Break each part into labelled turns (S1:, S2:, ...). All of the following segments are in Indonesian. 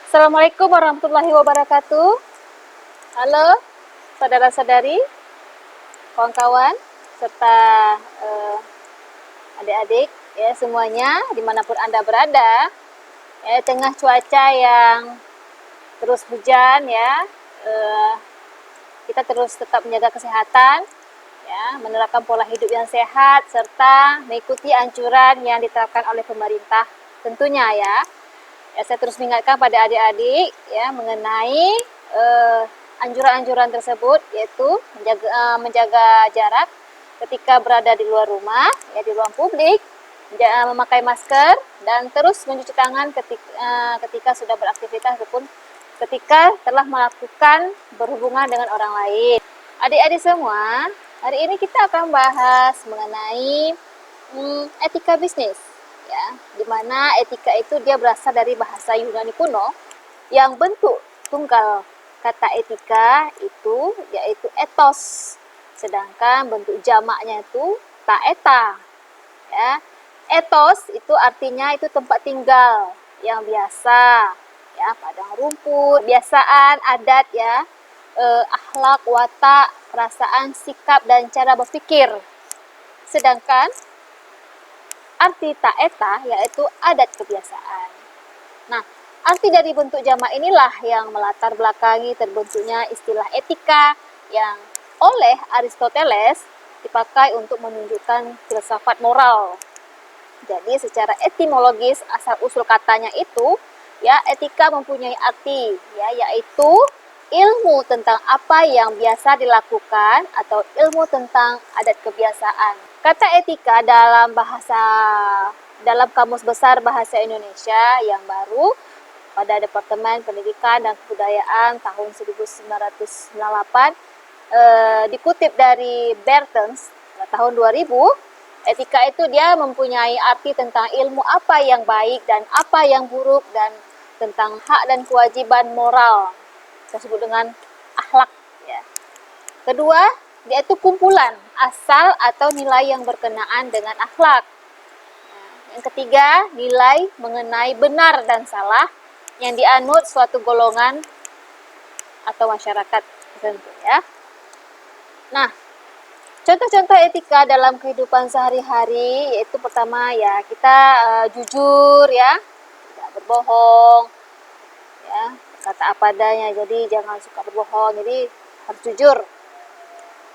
S1: Assalamualaikum warahmatullahi wabarakatuh. Halo, saudara-saudari, kawan-kawan, serta adik-adik ya semuanya dimanapun Anda berada. Ya, tengah cuaca yang terus hujan ya, kita terus tetap menjaga kesehatan, ya, menerapkan pola hidup yang sehat serta mengikuti anjuran yang diterapkan oleh pemerintah tentunya ya. Ya, saya terus mengingatkan pada adik-adik ya mengenai anjuran-anjuran tersebut, yaitu menjaga jarak ketika berada di luar rumah, ya di ruang publik, memakai masker dan terus mencuci tangan ketika sudah beraktivitas ataupun ketika telah melakukan berhubungan dengan orang lain. Adik-adik semua, hari ini kita akan bahas mengenai etika bisnis, ya, dimana etika itu dia berasal dari bahasa Yunani kuno yang bentuk tunggal kata etika itu yaitu ethos, sedangkan bentuk jamaknya itu taeta. Ya, ethos itu artinya itu tempat tinggal yang biasa, ya, padang rumput, kebiasaan, adat ya, akhlak, watak, perasaan, sikap dan cara berpikir. Sedangkan arti taeta yaitu adat kebiasaan. Nah, arti dari bentuk jamak inilah yang melatar belakangi terbentuknya istilah etika yang oleh Aristoteles dipakai untuk menunjukkan filsafat moral. Jadi secara etimologis asal usul katanya itu ya etika mempunyai arti ya yaitu ilmu tentang apa yang biasa dilakukan atau ilmu tentang adat kebiasaan. Kata etika dalam Kamus Besar Bahasa Indonesia yang baru pada Departemen Pendidikan dan Kebudayaan tahun 1998 dikutip dari Bertens tahun 2000, etika itu dia mempunyai arti tentang ilmu apa yang baik dan apa yang buruk dan tentang hak dan kewajiban moral. Kita sebut dengan akhlak ya. Kedua, dia itu kumpulan asal atau nilai yang berkenaan dengan akhlak. Yang ketiga, nilai mengenai benar dan salah yang dianut suatu golongan atau masyarakat tertentu ya. Nah, contoh-contoh etika dalam kehidupan sehari-hari yaitu pertama ya kita jujur ya, tidak berbohong ya, kata apa adanya, jadi jangan suka berbohong, jadi harus jujur.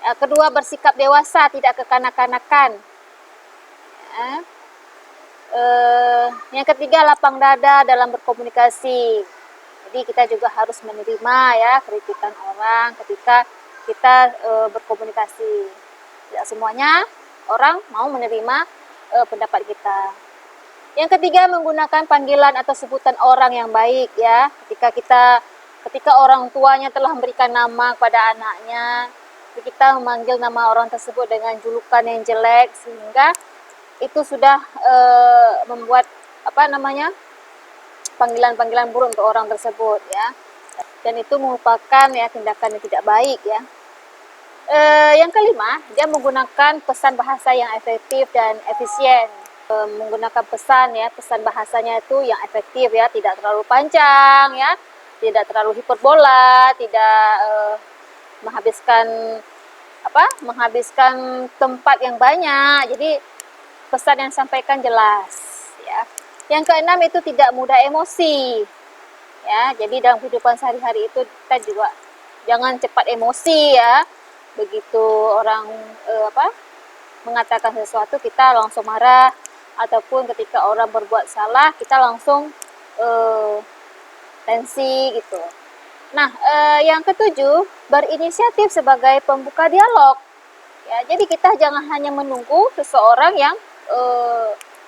S1: Kedua, bersikap dewasa, tidak kekanak-kanakan ya. Yang ketiga, lapang dada dalam berkomunikasi, jadi kita juga harus menerima ya kritikan orang ketika kita berkomunikasi. Tidak semuanya orang mau menerima pendapat kita. Yang ketiga, menggunakan panggilan atau sebutan orang yang baik ya. Ketika orang tuanya telah memberikan nama kepada anaknya, kita memanggil nama orang tersebut dengan julukan yang jelek sehingga itu sudah membuat panggilan-panggilan buruk untuk orang tersebut ya. Dan itu merupakan ya tindakan yang tidak baik ya. Yang kelima, dia menggunakan pesan bahasa yang efektif dan efisien. Menggunakan pesan bahasanya itu yang efektif ya, tidak terlalu panjang ya, tidak terlalu hiperbola, tidak menghabiskan tempat yang banyak. Jadi pesan yang disampaikan jelas ya. Yang keenam itu tidak mudah emosi. Ya, jadi dalam kehidupan sehari-hari itu kita juga jangan cepat emosi ya. Begitu orang mengatakan sesuatu kita langsung marah, ataupun ketika orang berbuat salah kita langsung tensi gitu. Nah, yang ketujuh, berinisiatif sebagai pembuka dialog. Ya, jadi kita jangan hanya menunggu seseorang yang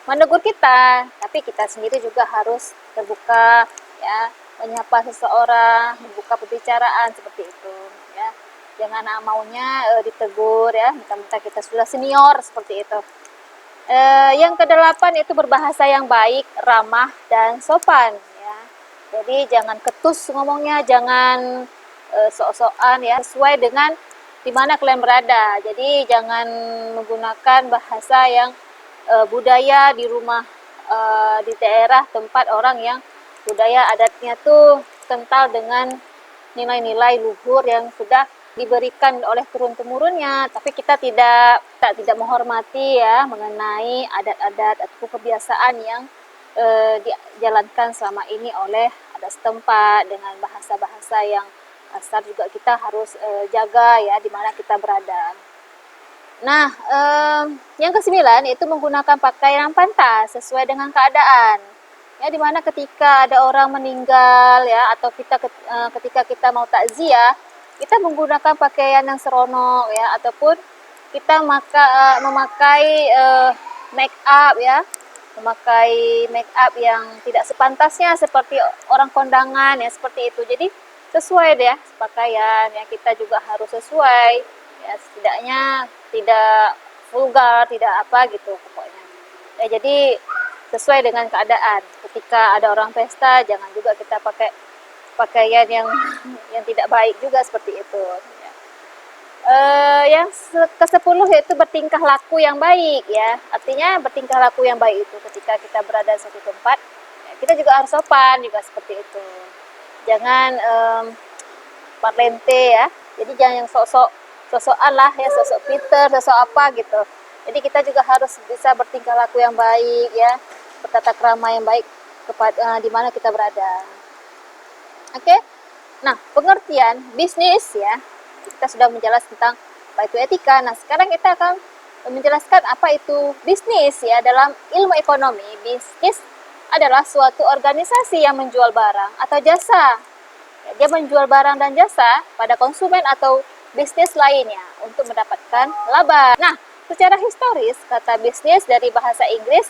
S1: menegur kita, tapi kita sendiri juga harus terbuka ya, menyapa seseorang, membuka pembicaraan seperti itu ya. Jangan maunya ditegur ya, mentang-mentang kita sudah senior seperti itu. Yang kedelapan itu berbahasa yang baik, ramah dan sopan ya. Jadi jangan ketus ngomongnya, jangan sok-sokan ya, sesuai dengan di mana kalian berada. Jadi jangan menggunakan bahasa yang budaya di rumah, di daerah tempat orang yang budaya adatnya tuh kental dengan nilai-nilai luhur yang sudah diberikan oleh turun-temurunnya, tapi kita tidak menghormati ya mengenai adat-adat atau kebiasaan yang dijalankan selama ini oleh adat setempat dengan bahasa-bahasa yang kasar juga kita harus jaga ya di mana kita berada. Nah, yang kesembilan yaitu menggunakan pakaian yang pantas sesuai dengan keadaan. Ya, dimana ketika ada orang meninggal ya atau ketika kita mau takziah, kita menggunakan pakaian yang seronok ya ataupun kita memakai make up ya, memakai make up yang tidak sepantasnya seperti orang kondangan ya seperti itu. Jadi sesuai deh ya pakaian ya, kita juga harus sesuai ya, setidaknya tidak vulgar, tidak apa gitu pokoknya. Ya, jadi sesuai dengan keadaan. Ketika ada orang pesta, jangan juga kita pakai pakaian yang tidak baik juga seperti itu. Ya. Yang ke-10 yaitu bertingkah laku yang baik ya. Artinya bertingkah laku yang baik itu ketika kita berada di suatu tempat, ya, kita juga harus sopan juga seperti itu. Jangan parlente ya. Jadi jangan yang sosokan lah ya, sosok Peter, sosok apa gitu. Jadi kita juga harus bisa bertingkah laku yang baik ya, bertata krama yang baik kepada di mana kita berada. Oke. Nah, pengertian bisnis ya. Kita sudah menjelaskan tentang apa itu etika. Nah, sekarang kita akan menjelaskan apa itu bisnis ya. Dalam ilmu ekonomi, bisnis adalah suatu organisasi yang menjual barang atau jasa. Ya, dia menjual barang dan jasa pada konsumen atau bisnis lainnya untuk mendapatkan laba. Nah, secara historis kata bisnis dari bahasa Inggris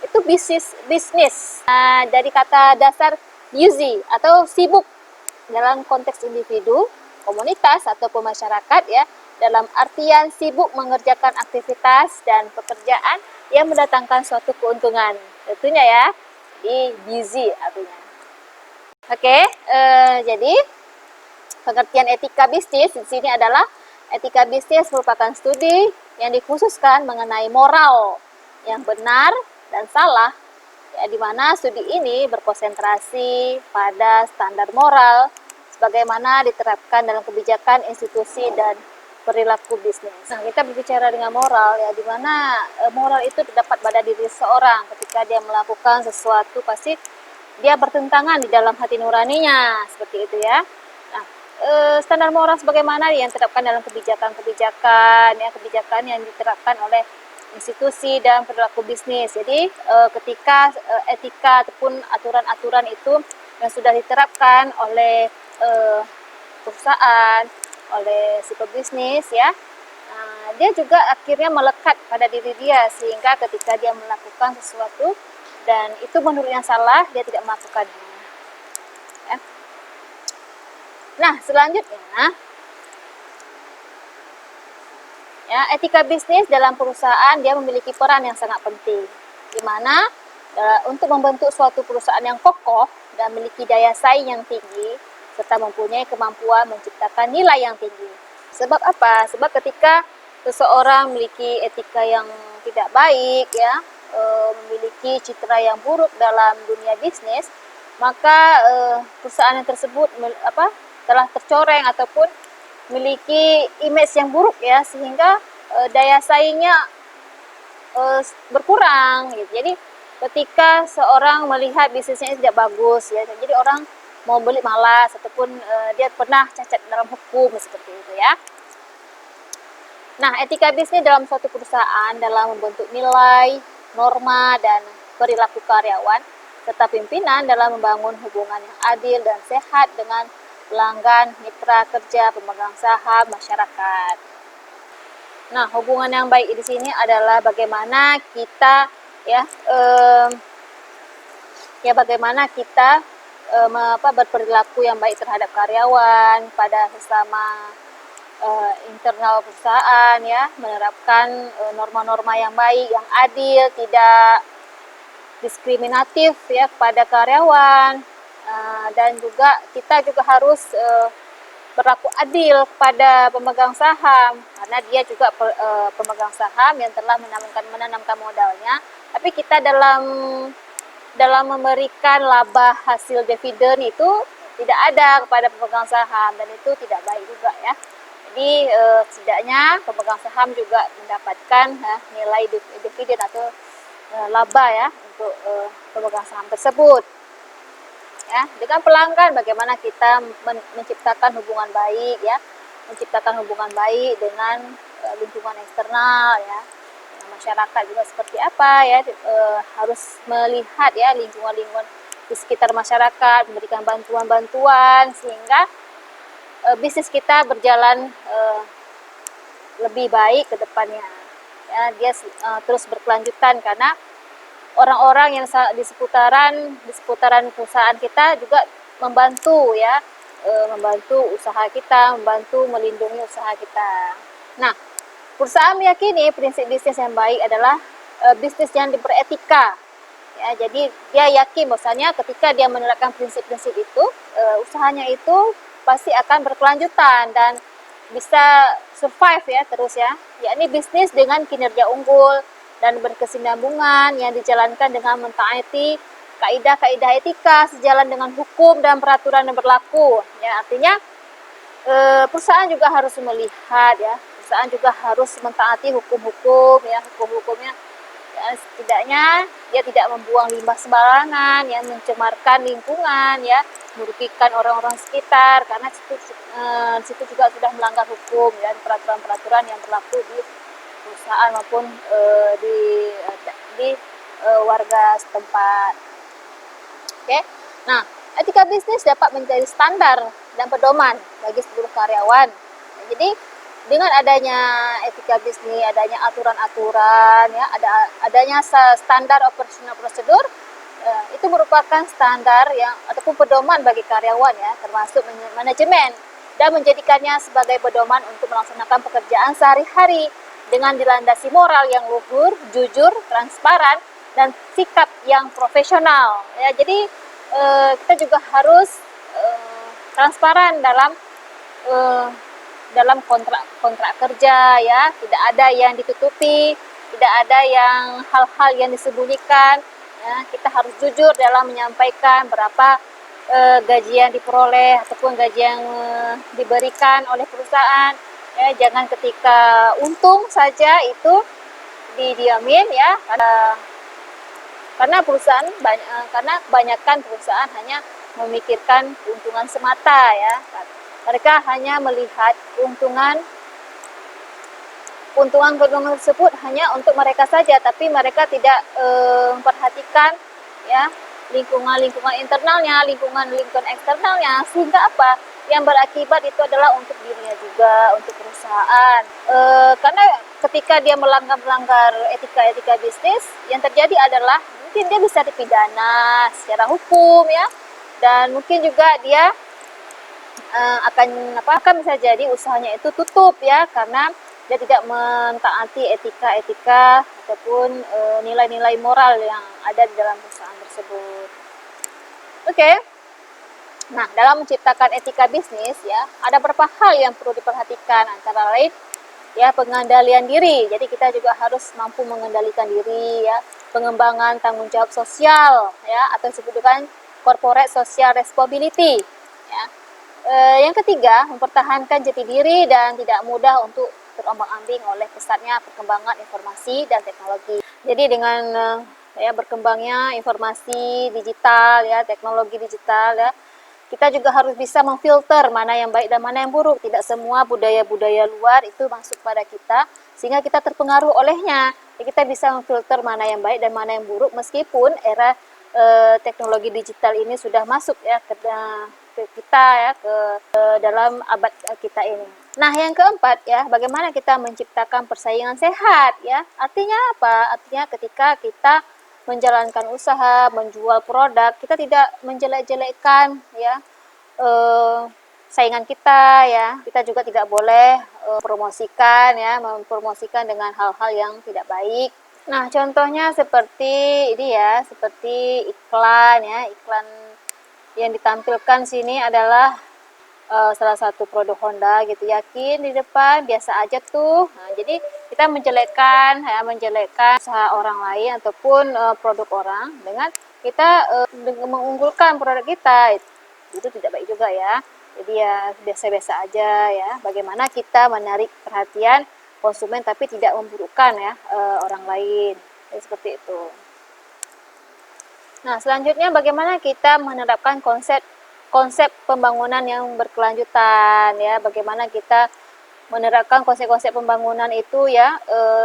S1: itu bisnis. Nah, dari kata dasar busy atau sibuk dalam konteks individu, komunitas atau masyarakat ya, dalam artian sibuk mengerjakan aktivitas dan pekerjaan yang mendatangkan suatu keuntungan. Tentunya ya, di busy artinya. Oke, jadi pengertian etika bisnis di sini adalah etika bisnis merupakan studi yang dikhususkan mengenai moral yang benar dan salah, ya, di mana studi ini berkonsentrasi pada standar moral sebagaimana diterapkan dalam kebijakan institusi dan perilaku bisnis. Nah, kita berbicara dengan moral ya, di mana moral itu terdapat pada diri seorang ketika dia melakukan sesuatu pasti dia bertentangan di dalam hati nuraninya, seperti itu ya. Nah, standar moral sebagaimana yang diterapkan dalam kebijakan-kebijakan ya, kebijakan yang diterapkan oleh institusi dan perilaku bisnis. Jadi ketika etika ataupun aturan-aturan itu yang sudah diterapkan oleh perusahaan, oleh si pebisnis ya, dia juga akhirnya melekat pada diri dia sehingga ketika dia melakukan sesuatu dan itu menurutnya salah, dia tidak melakukannya. Ya. Nah, selanjutnya ya, etika bisnis dalam perusahaan dia memiliki peran yang sangat penting, di mana untuk membentuk suatu perusahaan yang kokoh dan memiliki daya saing yang tinggi serta mempunyai kemampuan menciptakan nilai yang tinggi. Sebab apa? Sebab ketika seseorang memiliki etika yang tidak baik ya, memiliki citra yang buruk dalam dunia bisnis, maka perusahaan yang tersebut telah tercoreng ataupun memiliki image yang buruk ya, sehingga daya saingnya berkurang gitu. Jadi ketika seorang melihat bisnisnya tidak bagus ya, jadi orang mau beli malas ataupun dia pernah cacat dalam hukum seperti itu ya. Nah, etika bisnis dalam suatu perusahaan dalam membentuk nilai, norma, dan perilaku karyawan serta pimpinan dalam membangun hubungan yang adil dan sehat dengan pelanggan, mitra kerja, pemegang saham, masyarakat. Nah, hubungan yang baik di sini adalah bagaimana kita bagaimana kita berperilaku yang baik terhadap karyawan, pada sesama internal perusahaan ya, menerapkan norma-norma yang baik, yang adil, tidak diskriminatif ya kepada karyawan, dan juga kita juga harus berlaku adil kepada pemegang saham karena dia juga pemegang saham yang telah menanamkan modalnya, tapi kita dalam dalam memberikan laba hasil dividen itu tidak ada kepada pemegang saham, dan itu tidak baik juga ya. Jadi setidaknya pemegang saham juga mendapatkan nilai dividen atau laba ya untuk pemegang saham tersebut. Ya, dengan pelanggan bagaimana kita menciptakan hubungan baik ya, menciptakan hubungan baik dengan lingkungan eksternal ya, masyarakat juga seperti apa ya, harus melihat ya lingkungan-lingkungan di sekitar masyarakat, memberikan bantuan-bantuan sehingga bisnis kita berjalan lebih baik ke depannya ya, dia terus berkelanjutan karena orang-orang yang di seputaran perusahaan kita juga membantu ya, membantu usaha kita, membantu melindungi usaha kita. Nah, perusahaan meyakini prinsip bisnis yang baik adalah bisnis yang beretika. Ya, jadi dia yakin bahwasanya ketika dia menerapkan prinsip-prinsip itu, usahanya itu pasti akan berkelanjutan dan bisa survive ya terus ya. Yakni bisnis dengan kinerja unggul dan berkesinambungan yang dijalankan dengan mentaati kaidah-kaidah etika sejalan dengan hukum dan peraturan yang berlaku. Ya, artinya perusahaan juga harus melihat ya, perusahaan juga harus mentaati hukum-hukum ya, hukum-hukumnya. Ya, setidaknya dia tidak membuang limbah sembarangan yang mencemarkan lingkungan ya, merugikan orang-orang sekitar karena situ juga sudah melanggar hukum dan peraturan-peraturan yang berlaku di perusahaan maupun di warga setempat. Oke. Nah, etika bisnis dapat menjadi standar dan pedoman bagi seluruh karyawan. Nah, jadi dengan adanya etika bisnis, adanya aturan-aturan ya, adanya standar operasional prosedur, itu merupakan standar yang ataupun pedoman bagi karyawan ya, termasuk manajemen, dan menjadikannya sebagai pedoman untuk melaksanakan pekerjaan sehari-hari dengan dilandasi moral yang luhur, jujur, transparan, dan sikap yang profesional. Ya, jadi kita juga harus transparan dalam kontrak kerja ya, tidak ada yang ditutupi, tidak ada yang hal-hal yang disembunyikan. Ya, kita harus jujur dalam menyampaikan berapa gaji yang diperoleh ataupun gaji yang diberikan oleh perusahaan. Ya, jangan ketika untung saja itu didiamin ya, karena kebanyakan perusahaan hanya memikirkan keuntungan semata ya. Mereka hanya melihat keuntungan tersebut hanya untuk mereka saja, tapi mereka tidak memperhatikan ya lingkungan internalnya, lingkungan eksternalnya, sehingga apa yang berakibat itu adalah untuk dirinya juga, untuk perusahaan. Karena ketika dia melanggar etika bisnis, yang terjadi adalah mungkin dia bisa dipidana secara hukum ya, dan mungkin juga dia akan bisa jadi usahanya itu tutup ya, karena dia tidak mentaati etika ataupun nilai-nilai moral yang ada di dalam perusahaan tersebut. Oke. Nah, dalam menciptakan etika bisnis ya, ada beberapa hal yang perlu diperhatikan, antara lain ya pengendalian diri. Jadi kita juga harus mampu mengendalikan diri ya, pengembangan tanggung jawab sosial ya, atau disebut dengan corporate social responsibility ya. Yang ketiga, mempertahankan jati diri dan tidak mudah untuk terombang-ambing oleh pesatnya perkembangan informasi dan teknologi. Jadi dengan ya berkembangnya informasi digital ya, teknologi digital ya, kita juga harus bisa memfilter mana yang baik dan mana yang buruk. Tidak semua budaya-budaya luar itu masuk pada kita sehingga kita terpengaruh olehnya. Jadi kita bisa memfilter mana yang baik dan mana yang buruk, meskipun era teknologi digital ini sudah masuk ya ke kita ya, ke dalam abad kita ini. Nah, yang keempat ya, bagaimana kita menciptakan persaingan sehat ya. Artinya apa? Artinya ketika kita menjalankan usaha, menjual produk, kita tidak menjelek-jelekkan ya saingan kita ya. Kita juga tidak boleh mempromosikan dengan hal-hal yang tidak baik. Nah, contohnya seperti ini ya, seperti iklan ya, iklan yang ditampilkan sini adalah salah satu produk Honda gitu, yakin di depan biasa aja tuh. Nah, jadi kita menjelekkan usaha orang lain ataupun produk orang dengan kita dengan mengunggulkan produk kita, itu tidak baik juga ya. Jadi ya biasa-biasa aja ya. Bagaimana kita menarik perhatian konsumen tapi tidak memburukkan ya orang lain. Jadi, seperti itu. Nah, selanjutnya bagaimana kita menerapkan konsep pembangunan yang berkelanjutan ya. Bagaimana kita menerapkan konsep-konsep pembangunan itu ya,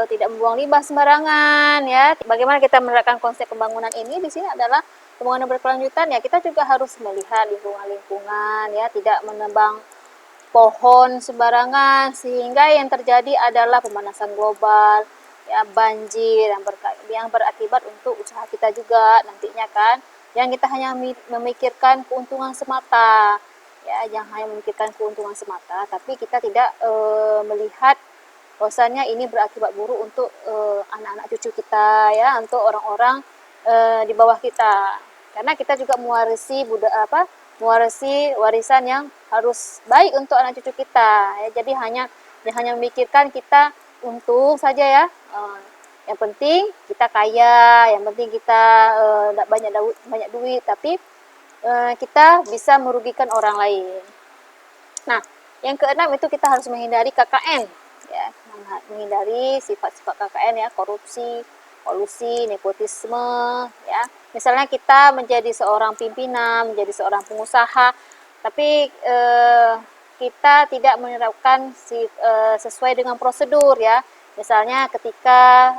S1: tidak membuang limbah sembarangan ya. Bagaimana kita menerapkan konsep pembangunan ini di sini adalah pembangunan berkelanjutan ya. Kita juga harus melihat lingkungan ya, tidak menebang pohon sembarangan sehingga yang terjadi adalah pemanasan global ya, banjir yang berakibat untuk usaha kita juga nantinya kan, yang kita hanya memikirkan keuntungan semata ya, jangan hanya memikirkan keuntungan semata tapi kita tidak melihat bahwasannya ini berakibat buruk untuk anak-anak cucu kita ya, untuk orang-orang di bawah kita, karena kita juga mewarisi mewarisi warisan yang harus baik untuk anak cucu kita ya. Jadi hanya memikirkan kita untung saja ya, yang penting kita kaya, yang penting kita banyak duit tapi kita bisa merugikan orang lain. Nah, yang keenam itu kita harus menghindari KKN ya, menghindari sifat-sifat KKN ya, korupsi, kolusi, nepotisme ya. Misalnya kita menjadi seorang pimpinan, menjadi seorang pengusaha, tapi kita tidak menerapkan sesuai dengan prosedur ya. Misalnya ketika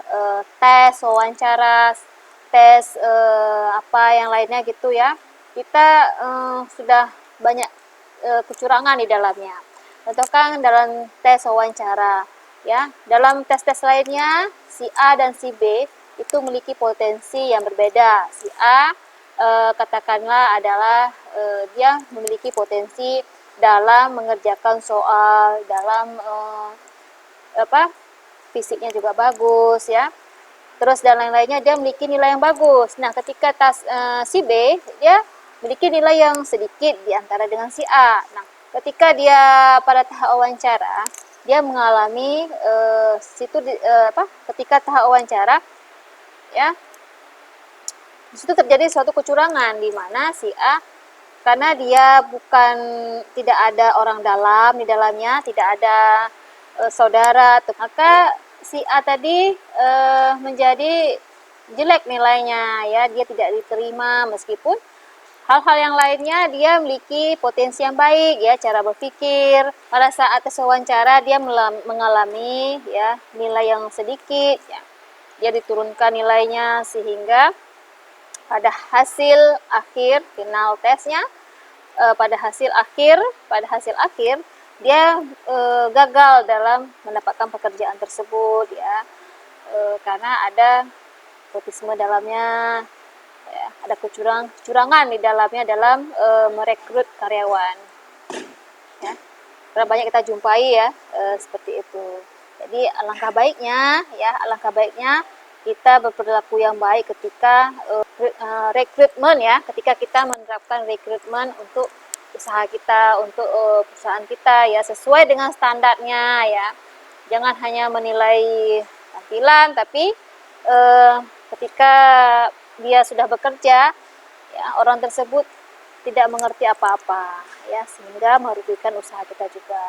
S1: tes wawancara, tes apa yang lainnya gitu ya, kita sudah banyak kecurangan di dalamnya. Contohkan dalam tes wawancara ya, dalam tes-tes lainnya si A dan si B itu memiliki potensi yang berbeda. Si A katakanlah adalah dia memiliki potensi dalam mengerjakan soal, dalam fisiknya juga bagus ya. Terus dan lain-lainnya dia memiliki nilai yang bagus. Nah, ketika si B dia memiliki nilai yang sedikit di antara dengan si A. Nah, ketika dia pada tahap wawancara, dia mengalami ketika tahap wawancara ya, di situ terjadi suatu kecurangan di mana si A, karena dia tidak ada orang dalam di dalamnya, tidak ada saudara, maka si A tadi menjadi jelek nilainya ya, dia tidak diterima meskipun hal-hal yang lainnya dia memiliki potensi yang baik ya, cara berpikir. Pada saat tes wawancara dia mengalami ya nilai yang sedikit ya, dia diturunkan nilainya sehingga pada hasil akhir final tesnya, pada hasil akhir dia gagal dalam mendapatkan pekerjaan tersebut ya, karena ada nepotisme dalamnya ya, ada kecurangan di dalamnya dalam merekrut karyawan ya, karena banyak kita jumpai ya seperti itu. Jadi alangkah baiknya kita berperilaku yang baik ketika rekrutmen ya, ketika kita menerapkan rekrutmen untuk usaha kita, untuk perusahaan kita ya, sesuai dengan standarnya ya. Jangan hanya menilai tampilan tapi ketika dia sudah bekerja ya, orang tersebut tidak mengerti apa-apa ya, sehingga merugikan usaha kita juga.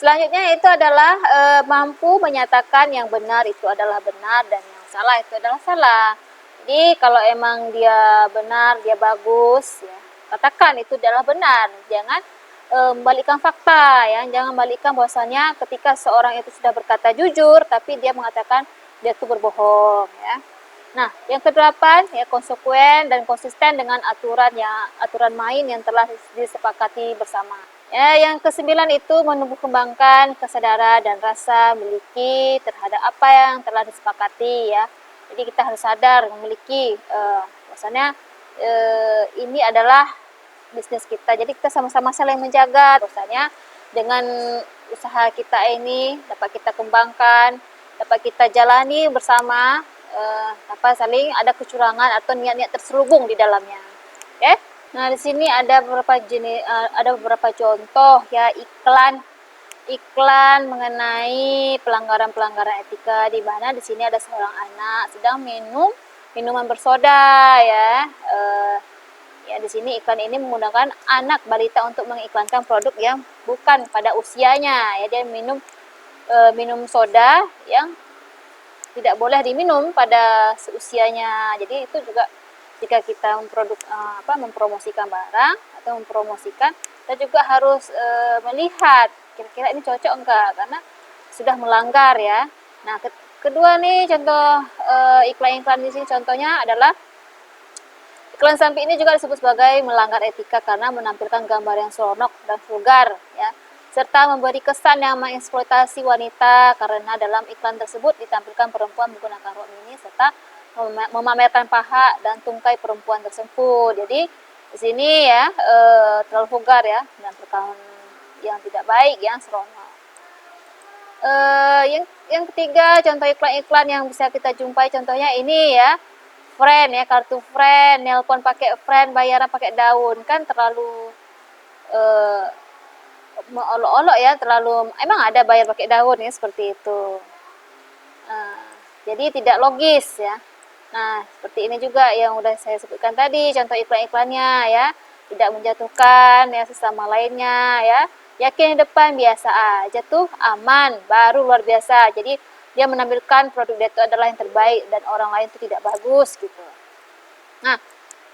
S1: Selanjutnya itu adalah mampu menyatakan yang benar itu adalah benar dan yang salah itu adalah salah. Jadi kalau emang dia benar, dia bagus ya, katakan itu adalah benar. Jangan membalikkan fakta ya, jangan balikkan bahwasanya ketika seorang itu sudah berkata jujur tapi dia mengatakan dia itu berbohong ya. Nah, yang kedelapan ya, konsekuen dan konsisten dengan aturan main yang telah disepakati bersama. Ya, yang kesembilan itu menumbuh kembangkan kesadaran dan rasa miliki terhadap apa yang telah disepakati ya. Jadi kita harus sadar memiliki bahwasanya ini adalah bisnis kita. Jadi kita sama-sama saling menjaga bahwasanya dengan usaha kita ini dapat kita kembangkan, dapat kita jalani bersama tanpa saling ada kecurangan atau niat-niat terselubung di dalamnya. Oke? Nah, di sini ada beberapa contoh ya iklan mengenai pelanggaran-pelanggaran etika, di mana di sini ada seorang anak sedang minum minuman bersoda ya. Ya di sini iklan ini menggunakan anak balita untuk mengiklankan produk yang bukan pada usianya ya. Dia minum soda yang tidak boleh diminum pada seusianya. Jadi itu juga jika kita mempromosikan barang atau mempromosikan, kita juga harus melihat kira-kira ini cocok enggak, karena sudah melanggar ya. Nah, kedua nih contoh iklan-iklan di sini contohnya adalah iklan samping ini juga disebut sebagai melanggar etika karena menampilkan gambar yang seronok dan vulgar ya, serta memberi kesan yang mengeksploitasi wanita karena dalam iklan tersebut ditampilkan perempuan menggunakan rok mini serta memamerkan paha dan tungkai perempuan tersebut. Jadi di sini ya terlalu vulgar ya, menampilkan yang tidak baik, yang seronok. Yang ketiga, contoh iklan-iklan yang bisa kita jumpai contohnya ini ya. Friend ya, kartu friend, nelpon pakai friend, bayaran pakai daun, kan terlalu olok-olok ya, terlalu emang ada bayar pakai daun ya, seperti itu. Jadi tidak logis ya. Nah, seperti ini juga yang udah saya sebutkan tadi, contoh iklan-iklannya ya, tidak menjatuhkan ya sesama lainnya ya. Yakin di depan biasa aja tuh, aman, baru luar biasa. Jadi dia menampilkan produk dia itu adalah yang terbaik dan orang lain itu tidak bagus gitu. Nah,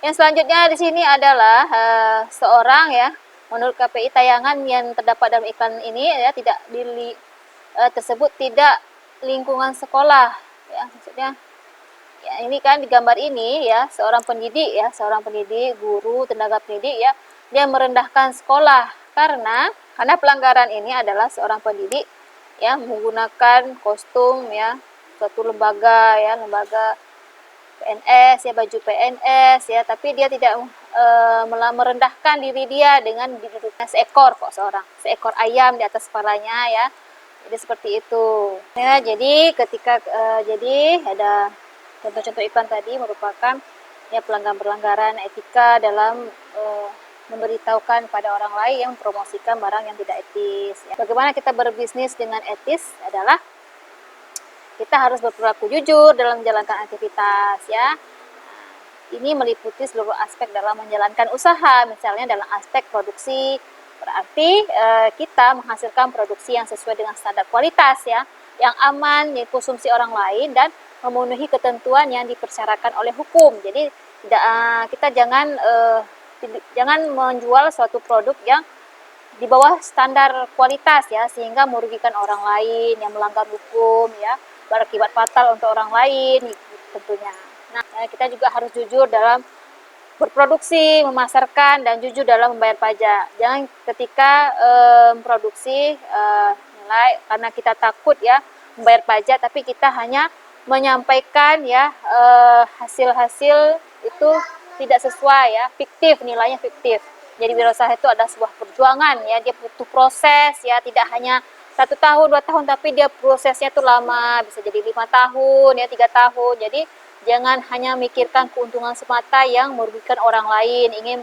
S1: yang selanjutnya di sini adalah seorang ya, menurut KPI tayangan yang terdapat dalam iklan ini ya tersebut tidak lingkungan sekolah ya, maksudnya ya ini kan di gambar ini ya seorang pendidik, guru, tenaga pendidik ya, dia merendahkan sekolah karena pelanggaran ini adalah seorang pendidik ya menggunakan kostum ya suatu lembaga PNS ya, baju PNS ya, tapi dia tidak merendahkan diri dia dengan didudukkan seekor ayam di atas kepalanya ya. Jadi seperti itu ya. Jadi ketika jadi ada contoh-contoh iklan tadi merupakan ya pelanggaran etika dalam memberitahukan pada orang lain yang mempromosikan barang yang tidak etis ya. Bagaimana kita berbisnis dengan etis adalah kita harus berperilaku jujur dalam menjalankan aktivitas ya. Ini meliputi seluruh aspek dalam menjalankan usaha, misalnya dalam aspek produksi, berarti kita menghasilkan produksi yang sesuai dengan standar kualitas ya, yang aman dikonsumsi orang lain dan memenuhi ketentuan yang dipersyaratkan oleh hukum. Jadi kita jangan menjual suatu produk yang di bawah standar kualitas ya, sehingga merugikan orang lain, yang melanggar hukum ya, berakibat fatal untuk orang lain tentunya. Nah, kita juga harus jujur dalam berproduksi, memasarkan, dan jujur dalam membayar pajak. Jangan ketika memproduksi nilai karena kita takut ya membayar pajak, tapi kita hanya menyampaikan ya hasil-hasil itu tidak sesuai ya, fiktif, nilainya fiktif. Jadi wirausaha itu adalah sebuah perjuangan ya, dia butuh proses ya, tidak hanya 1 tahun 2 tahun, tapi dia prosesnya tuh lama, bisa jadi 5 tahun ya, 3 tahun. Jadi jangan hanya mikirkan keuntungan semata yang merugikan orang lain, ingin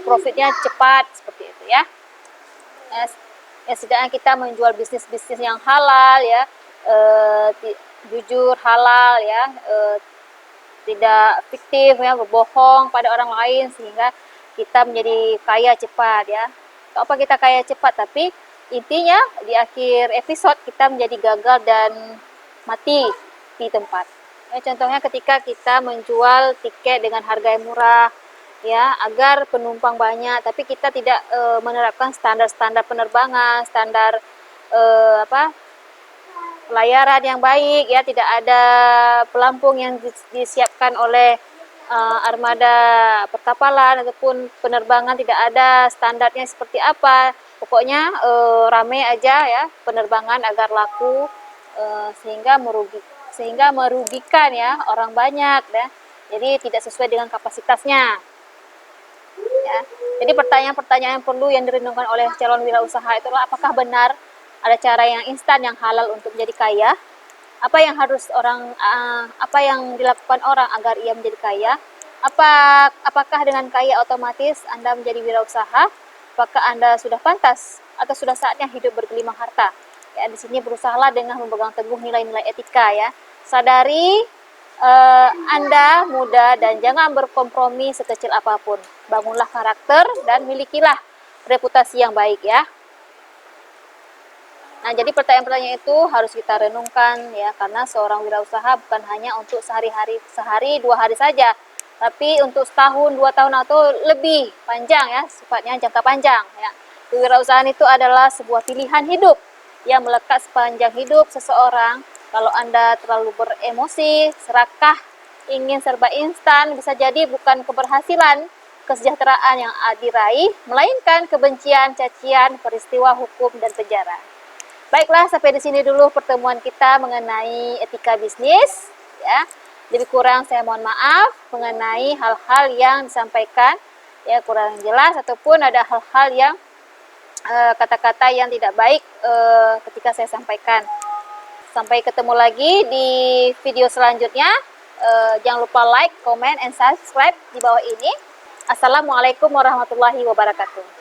S1: profitnya cepat seperti itu ya. Ya setidaknya kita menjual bisnis-bisnis yang halal ya, jujur, halal ya, tidak fiktif ya, berbohong pada orang lain sehingga kita menjadi kaya cepat ya. Apa kita kaya cepat, tapi intinya di akhir episode kita menjadi gagal dan mati di tempat. Ya, contohnya ketika kita menjual tiket dengan harga yang murah ya, agar penumpang banyak, tapi kita tidak menerapkan standar-standar penerbangan, standar pelayaran yang baik ya, tidak ada pelampung yang disiapkan oleh armada perkapalan ataupun penerbangan, tidak ada standarnya seperti apa. Pokoknya rame aja ya penerbangan agar laku, sehingga merugikan ya orang banyak ya. Jadi tidak sesuai dengan kapasitasnya. Ya. Jadi pertanyaan-pertanyaan yang perlu yang direnungkan oleh calon wirausaha itulah, apakah benar ada cara yang instan yang halal untuk menjadi kaya? Apa yang dilakukan orang agar ia menjadi kaya? Apakah dengan kaya otomatis Anda menjadi wirausaha? apakah Anda sudah pantas atau sudah saatnya hidup bergelimang harta. Ya, di sini berusahalah dengan memegang teguh nilai-nilai etika ya. Sadari Anda muda dan jangan berkompromi sekecil apapun. Bangunlah karakter dan milikilah reputasi yang baik ya. Nah, jadi pertanyaan-pertanyaan itu harus kita renungkan ya, karena seorang wirausaha bukan hanya untuk sehari 2 hari saja, tapi untuk setahun 2 tahun atau lebih panjang ya, sifatnya jangka panjang ya. Kewirausahaan itu adalah sebuah pilihan hidup yang melekat sepanjang hidup seseorang. Kalau Anda terlalu beremosi, serakah, ingin serba instan, bisa jadi bukan keberhasilan, kesejahteraan yang diraih, melainkan kebencian, cacian, peristiwa hukum dan penjara. Baiklah, sampai di sini dulu pertemuan kita mengenai etika bisnis ya. Lebih kurang saya mohon maaf mengenai hal-hal yang disampaikan ya kurang jelas ataupun ada hal-hal yang kata-kata yang tidak baik ketika saya sampaikan. Sampai ketemu lagi di video selanjutnya. Jangan lupa like, comment, and subscribe di bawah ini. Assalamualaikum warahmatullahi wabarakatuh.